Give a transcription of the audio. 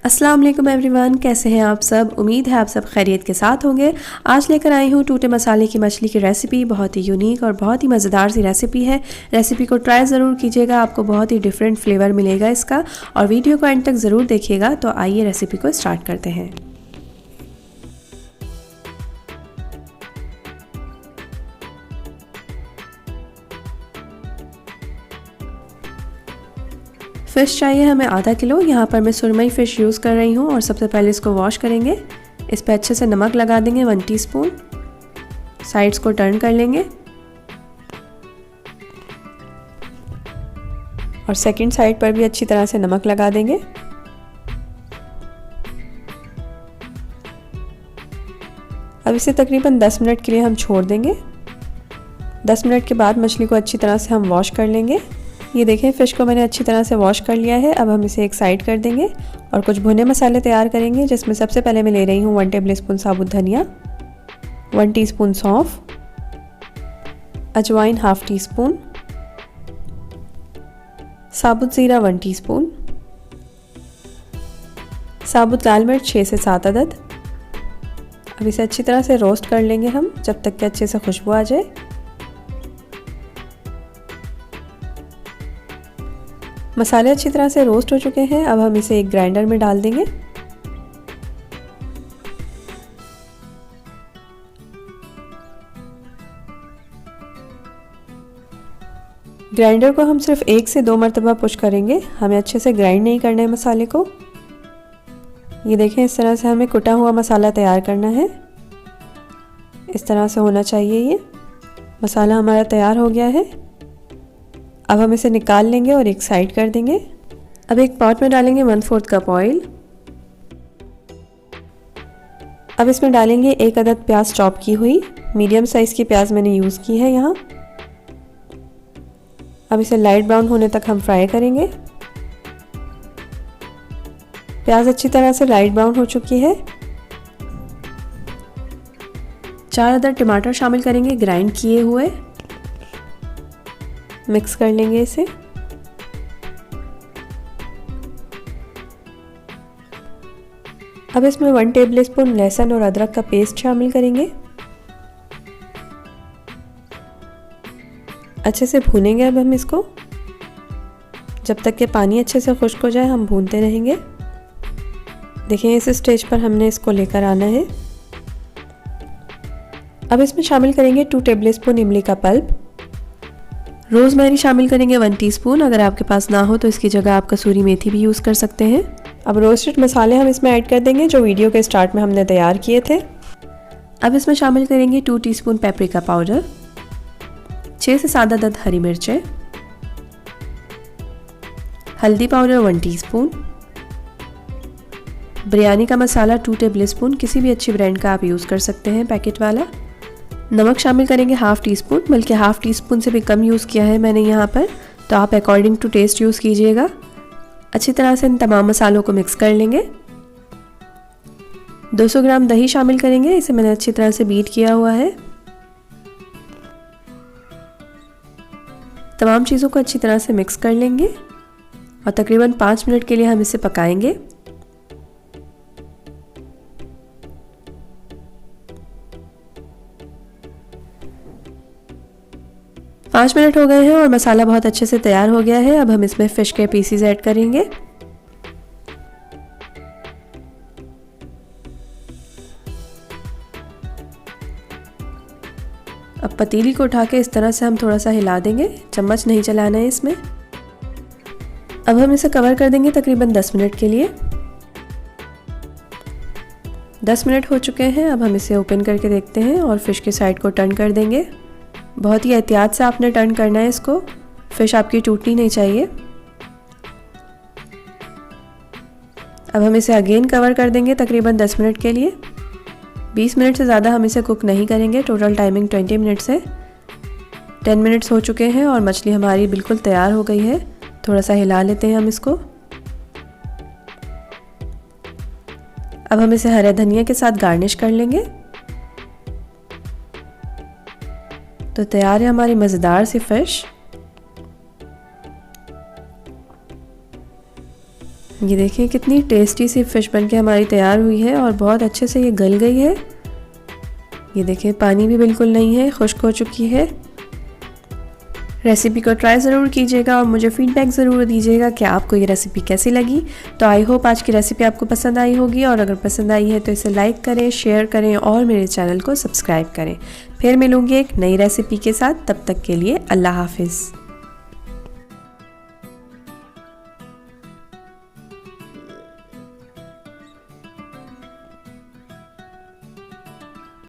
अस्सलाम वालेकुम एवरीवन, कैसे हैं आप सब। उम्मीद है आप सब खैरियत के साथ होंगे। आज लेकर आई हूँ टूटे मसाले की मछली की रेसिपी। बहुत ही यूनिक और बहुत ही मज़ेदार सी रेसिपी है। रेसिपी को ट्राई ज़रूर कीजिएगा, आपको बहुत ही डिफरेंट फ्लेवर मिलेगा इसका। और वीडियो को एंड तक ज़रूर देखिएगा। तो आइए रेसिपी को स्टार्ट करते हैं। फ़िश चाहिए हमें आधा किलो। यहाँ पर मैं सुरमई फ़िश यूज़ कर रही हूँ। और सबसे पहले इसको वॉश करेंगे। इस पर अच्छे से नमक लगा देंगे 1 टीस्पून। साइड्स को टर्न कर लेंगे और सेकंड साइड पर भी अच्छी तरह से नमक लगा देंगे। अब इसे तकरीबन 10 मिनट के लिए हम छोड़ देंगे। 10 मिनट के बाद मछली को अच्छी तरह से हम वॉश कर लेंगे। ये देखें, फ़िश को मैंने अच्छी तरह से वॉश कर लिया है। अब हम इसे एक साइड कर देंगे और कुछ भुने मसाले तैयार करेंगे, जिसमें सबसे पहले मैं ले रही हूँ 1 टेबलस्पून साबुत धनिया, 1 टीस्पून सौंफ, अजवाइन 1/2 टीस्पून, साबुत ज़ीरा 1 टीस्पून, साबुत लाल मिर्च 6 से 7 अदद। अब इसे अच्छी तरह से रोस्ट कर लेंगे हम, जब तक कि अच्छे से खुशबू आ जाए। मसाले अच्छी तरह से रोस्ट हो चुके हैं। अब हम इसे एक ग्राइंडर में डाल देंगे। ग्राइंडर को हम सिर्फ 1 से 2 मरतबा पुश करेंगे, हमें अच्छे से ग्राइंड नहीं करना है मसाले को। ये देखें, इस तरह से हमें कुटा हुआ मसाला तैयार करना है। इस तरह से होना चाहिए। ये मसाला हमारा तैयार हो गया है। अब हम इसे निकाल लेंगे और एक साइड कर देंगे। अब एक पॉट में डालेंगे 1/4 कप ऑयल। अब इसमें डालेंगे 1 अदद प्याज चॉप की हुई। मीडियम साइज़ की प्याज मैंने यूज़ की है यहाँ। अब इसे लाइट ब्राउन होने तक हम फ्राई करेंगे। प्याज अच्छी तरह से लाइट ब्राउन हो चुकी है। 4 अदद टमाटर शामिल करेंगे, ग्राइंड किए हुए। मिक्स कर लेंगे इसे। अब इसमें 1 टेबलस्पून लहसुन और अदरक का पेस्ट शामिल करेंगे। अच्छे से भूनेंगे अब हम इसको, जब तक कि पानी अच्छे से खुश्क हो जाए हम भूनते रहेंगे। देखिए, इस स्टेज पर हमने इसको लेकर आना है। अब इसमें शामिल करेंगे 2 टेबलस्पून इमली का पल्प। रोज़मेरी शामिल करेंगे 1 टीस्पून। अगर आपके पास ना हो तो इसकी जगह आप कसूरी मेथी भी यूज़ कर सकते हैं। अब रोस्टेड मसाले हम इसमें ऐड कर देंगे, जो वीडियो के स्टार्ट में हमने तैयार किए थे। अब इसमें शामिल करेंगे 2 टीस्पून पेपरिका पाउडर, 6 से 7 अदद हरी मिर्चें, हल्दी पाउडर 1 टीस्पून, बिरयानी का मसाला 2 टेबलस्पून, किसी भी अच्छी ब्रांड का आप यूज़ कर सकते हैं, पैकेट वाला। नमक शामिल करेंगे 1/2 टीस्पून, बल्कि 1/2 टीस्पून से भी कम यूज़ किया है मैंने यहाँ पर, तो आप अकॉर्डिंग टू टेस्ट यूज़ कीजिएगा। अच्छी तरह से इन तमाम मसालों को मिक्स कर लेंगे। 200 ग्राम दही शामिल करेंगे, इसे मैंने अच्छी तरह से बीट किया हुआ है। तमाम चीज़ों को अच्छी तरह से मिक्स कर लेंगे और तकरीबन 5 मिनट के लिए हम इसे पकाएंगे। पाँच मिनट हो गए हैं और मसाला बहुत अच्छे से तैयार हो गया है। अब हम इसमें फ़िश के पीसीज ऐड करेंगे। अब पतीली को उठा के इस तरह से हम थोड़ा सा हिला देंगे, चम्मच नहीं चलाना है इसमें। अब हम इसे कवर कर देंगे तकरीबन 10 मिनट के लिए। 10 मिनट हो चुके हैं। अब हम इसे ओपन करके देखते हैं और फ़िश की साइड को टर्न कर देंगे। बहुत ही एहतियात से आपने टर्न करना है इसको, फ़िश आपकी टूटनी नहीं चाहिए। अब हम इसे अगेन कवर कर देंगे तकरीबन 10 मिनट के लिए। 20 मिनट से ज़्यादा हम इसे कुक नहीं करेंगे, टोटल टाइमिंग 20 मिनट्स है। 10 मिनट्स हो चुके हैं और मछली हमारी बिल्कुल तैयार हो गई है। थोड़ा सा हिला लेते हैं हम इसको। अब हम इसे हरे धनिया के साथ गार्निश कर लेंगे। तो तैयार है हमारी मज़ेदार सी फ़िश। ये देखिए कितनी टेस्टी सी फ़िश बनके हमारी तैयार हुई है और बहुत अच्छे से ये गल गई है। ये देखिए पानी भी बिल्कुल नहीं है, खुश्क हो चुकी है। रेसिपी को ट्राई ज़रूर कीजिएगा और मुझे फीडबैक ज़रूर दीजिएगा कि आपको ये रेसिपी कैसी लगी। तो आई होप आज की रेसिपी आपको पसंद आई होगी, और अगर पसंद आई है तो इसे लाइक करें, शेयर करें और मेरे चैनल को सब्सक्राइब करें। फिर मिलूँगी एक नई रेसिपी के साथ, तब तक के लिए अल्लाह हाफिज़।